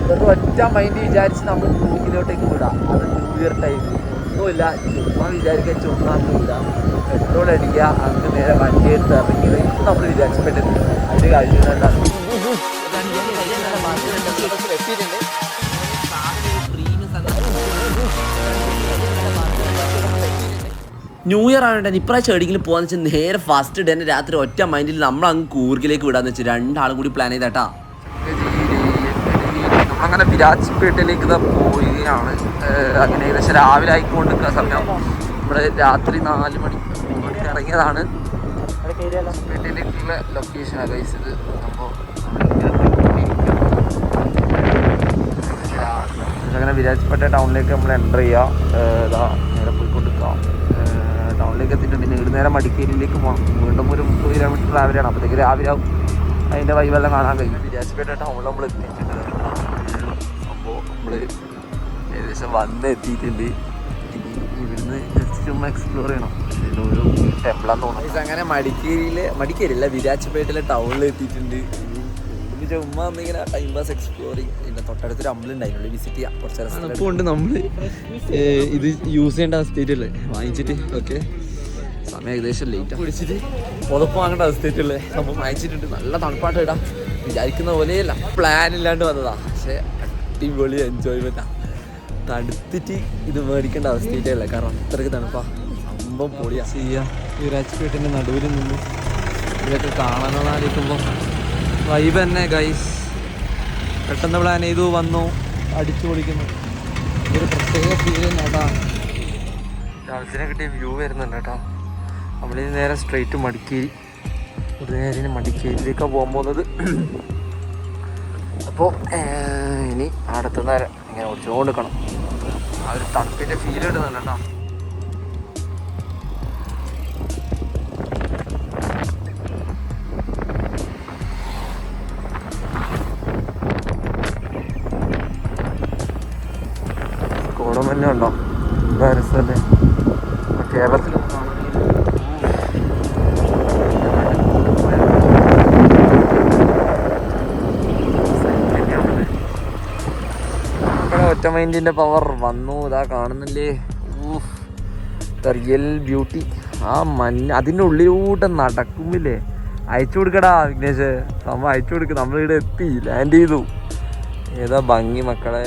വെറും ഒറ്റ മൈൻഡ് വിചാരിച്ച് നമ്മൾ കൂക്കിലോട്ടേക്ക് വിടാം. അത് ന്യൂ ഇയർ ടൈമിൽ ഒന്നുമില്ല, ചുമ്മാ വിചാരിക്കുക, ചുമ്മാ വിടാം, പെട്രോൾ അടിക്കുക, അങ്ങ് നേരെ വണ്ടി എടുത്ത് ഇറങ്ങിയത് നമ്മൾ വിചാരിച്ചപ്പെട്ടത് അതിന് കഴിയുന്നുണ്ടാകും. ന്യൂ ഇയർ ആയതുകൊണ്ട് ഇപ്രാവശ്യം എവിടെയെങ്കിലും പോകാന്ന് വെച്ചാൽ നേരെ ഫസ്റ്റ് ഡേ തന്നെ രാത്രി ഒറ്റ മൈൻഡിൽ നമ്മൾ അങ്ങ് കൂർഗിലേക്ക് വിടാന്ന് വെച്ചാൽ രണ്ടാളും കൂടി പ്ലാൻ ചെയ്തേട്ടാ. നമ്മളങ്ങനെ വിരാജ്പേട്ടയിലേക്ക് പോവുകയാണ്. അങ്ങനെ ഏകദേശം രാവിലെ ആയിക്കൊണ്ടിരിക്കുന്ന സമയം നമ്മുടെ രാത്രി 4 മണിക്ക് ഇറങ്ങിയതാണ്. പേട്ടയിലേക്കുള്ള ലൊക്കേഷനാണ് ഗൈസ് ഇത്. അപ്പോൾ അങ്ങനെ വിരാജ്പേട്ട ടൗണിലേക്ക് നമ്മൾ എൻ്റർ ചെയ്യുക. ഇതാ നേരെ പോയിക്കൊണ്ടിരിക്കാം. ടൗണിലേക്ക് എത്തിയിട്ടുണ്ട്. ഇനി നേരെ മടിക്കേരിയിലേക്ക് പോകണം. വീണ്ടും ഒരു 30 കിലോമീറ്റർ ട്രാവൽ ചെയ്യണം. അപ്പോഴത്തേക്ക് രാവിലെ ആവും. അതിൻ്റെ വൈബെല്ലാം കാണാൻ കഴിയും. വിരാജ്പേട്ട ടൗണിൽ നമ്മൾ എത്തിയിട്ടുണ്ട്. അപ്പോൾ നമ്മൾ ഏകദേശം എത്തിയിട്ടുണ്ട്. ഇനി ഇവിടുന്ന് ജസ്റ്റ് ചുമ്മാ എക്സ്പ്ലോർ ചെയ്യണം. ഇതൊരു ടെമ്പിളാന്ന് തോന്നുന്നു. അങ്ങനെ മടിക്കേരിയില്ല വിരാജ്പേട്ടിലെ ടൗണിൽ എത്തിയിട്ടുണ്ട്. ചുമ്മാ ഒന്നിങ്ങനെ ടൈം പാസ് എക്സ്പ്ലോറിങ്. ഇതിൻ്റെ തൊട്ടടുത്തൊരു അമ്പലമുണ്ടായിരുന്നു, വിസിറ്റ് ചെയ്യാം. കുറച്ച് രസം ഇപ്പോൾ ഉണ്ട്. നമ്മൾ ഇത് യൂസ് ചെയ്യേണ്ട അവസ്ഥയിട്ടല്ലേ വാങ്ങിച്ചിട്ട്. ഓക്കെ, സമയം ഏകദേശം ലേറ്റ് പിടിച്ചിട്ട് പുതപ്പ് വാങ്ങേണ്ട അവസ്ഥയായിട്ടല്ലേ സംഭവം വാങ്ങിച്ചിട്ടുണ്ട്. നല്ല തണുപ്പായിട്ട് ഇടാം. വിചാരിക്കുന്ന പോലെയല്ല, പ്ലാൻ ഇല്ലാണ്ട് വന്നതാ. പക്ഷേ അടിപൊളി എൻജോയ്മെൻറ്റാണ്. തണുത്തിട്ട് ഇത് മേടിക്കേണ്ട അവസ്ഥയായിട്ടല്ലേ, കാരണം അത്രയ്ക്ക് തണുപ്പാ. സംഭവം പൊളിയാ. ചെയ്യാം വിരാജ്പേട്ടിൻ്റെ നടുവിൽ നിന്ന് ഇതൊക്കെ കാണാനെന്ന് ആലോചിക്കുമ്പോൾ വൈബ് തന്നെ ഗൈസ്. പെട്ടെന്ന് പ്ലാൻ ചെയ്തു, വന്നു, അടിച്ചു പൊളിക്കുന്നു. ഇതൊരു പ്രത്യേക ഫീൽ തന്നെ കേട്ടോ. രാവിലെ കിട്ടിയ വ്യൂ വരുന്നുണ്ട് കേട്ടോ. നമ്മളിത് നേരെ സ്ട്രെയിറ്റ് മടിക്കേരി, ഒരു നേരെ മടിക്കേരിയിലേക്കാണ് പോകാൻ പോകുന്നത്. അപ്പോൾ ഇനി അടുത്ത നേരം ഇങ്ങനെ ഓടിച്ചുകൊണ്ടിരിക്കണം. ആ ഒരു തണുപ്പിൻ്റെ ഫീൽ ഇടുന്നുണ്ട് കേട്ടോ. കോടമഞ്ഞ ഉണ്ടോ? എന്താ രസമല്ലേ. കേരളത്തിൽ ഒറ്റ മൈൻഡിൻ്റെ പവർ വന്നു. ഇതാ കാണുന്നില്ലേ, റിയൽ ബ്യൂട്ടി. ആ മഞ്ഞ അതിൻ്റെ ഉള്ളിലൂടെ നടക്കുമ്പില്ലേ. അയച്ചു കൊടുക്കടാ വിഘ്നേഷ്, സംഭവം അയച്ചു കൊടുക്കുക. നമ്മളിവിടെ എത്തി, ലാൻഡ് ചെയ്തു. ഏതാ ഭംഗി മക്കളെ.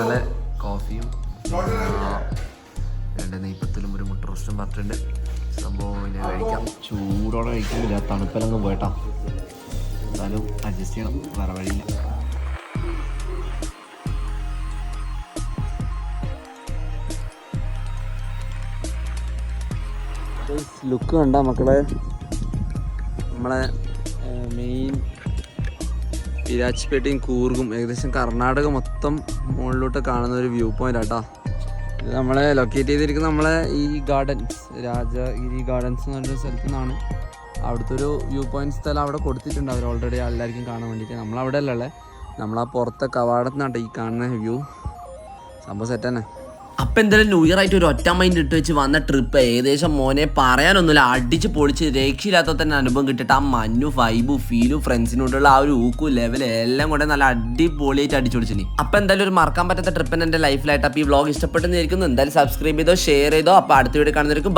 നല്ല കോഫിയും രണ്ട് നെയ്പ്പത്തിലും ഒരു മുട്ട റോസ്റ്റും പറഞ്ഞിട്ടുണ്ട്. സംഭവം ഇങ്ങനെ കഴിക്കാം. ചൂടോടെ കഴിക്കുന്നില്ല, തണുപ്പെല്ലാം പോയിട്ടാ. എന്തായാലും അഡ്ജസ്റ്റ് ചെയ്യണം, വേറെ വഴിയില്ല. ലുക്ക് കണ്ട മക്കളെ, നമ്മളെ മെയിൻ വിരാജ്പേട്ടയും കൂർഗും ഏകദേശം കർണാടക മൊത്തം മുകളിലോട്ട് കാണുന്ന ഒരു വ്യൂ പോയിന്റ് ആട്ടോ. ഇത് നമ്മളെ ലൊക്കേറ്റ് ചെയ്തിരിക്കുന്നത് നമ്മളെ ഈ ഗാർഡൻസ്, രാജഗിരി ഗാർഡൻസ് എന്ന് പറഞ്ഞൊരു സ്ഥലത്തു നിന്നാണ്. അവിടുത്തെ ഒരു വ്യൂ പോയിന്റ് സ്ഥലം അവിടെ കൊടുത്തിട്ടുണ്ട് അവർ ഓൾറെഡി എല്ലാവർക്കും കാണാൻ വേണ്ടിയിട്ട്. നമ്മളവിടെ അല്ലല്ലേ, നമ്മളാ പുറത്തെ കവാടത്തിനാട്ടോ ഈ കാണുന്ന വ്യൂ. സംഭവം സെറ്റ് തന്നെ. അപ്പം എന്തായാലും ന്യൂ ഇയർ ആയിട്ട് ഒരു ഒറ്റ മൈൻഡ് ഇട്ട് വെച്ച് വന്ന ട്രിപ്പ് ഏകദേശം മോനെ പറയാനൊന്നുമില്ല, അടിച്ച് പൊളിച്ച് രക്ഷയില്ലാത്ത തന്നെ അനുഭവം കിട്ടിയിട്ട് ആ മഞ്ഞു വൈബും ഫീലും ഫ്രണ്ട്സിനോടുള്ള ആ ഒരു ഊക്കും ലെവൽ എല്ലാം കൂടെ നല്ല അടിപൊളിയായിട്ട് അടിച്ചു പൊളിച്ചിനി. അപ്പം എന്തായാലും ഒരു മറക്കാൻ പറ്റാത്ത ട്രിപ്പ് എൻ്റെ ലൈഫിലായിട്ട്. അപ്പോൾ ഈ വ്ളോഗ് ഇഷ്ടപ്പെട്ടെന്നിരിക്കുന്നു. എന്തായാലും സബ്സ്ക്രൈബ് ചെയ്തോ, ഷെയർ ചെയ്തോ. അപ്പോൾ അടുത്ത വീഡിയോ കാണുന്നവർക്ക്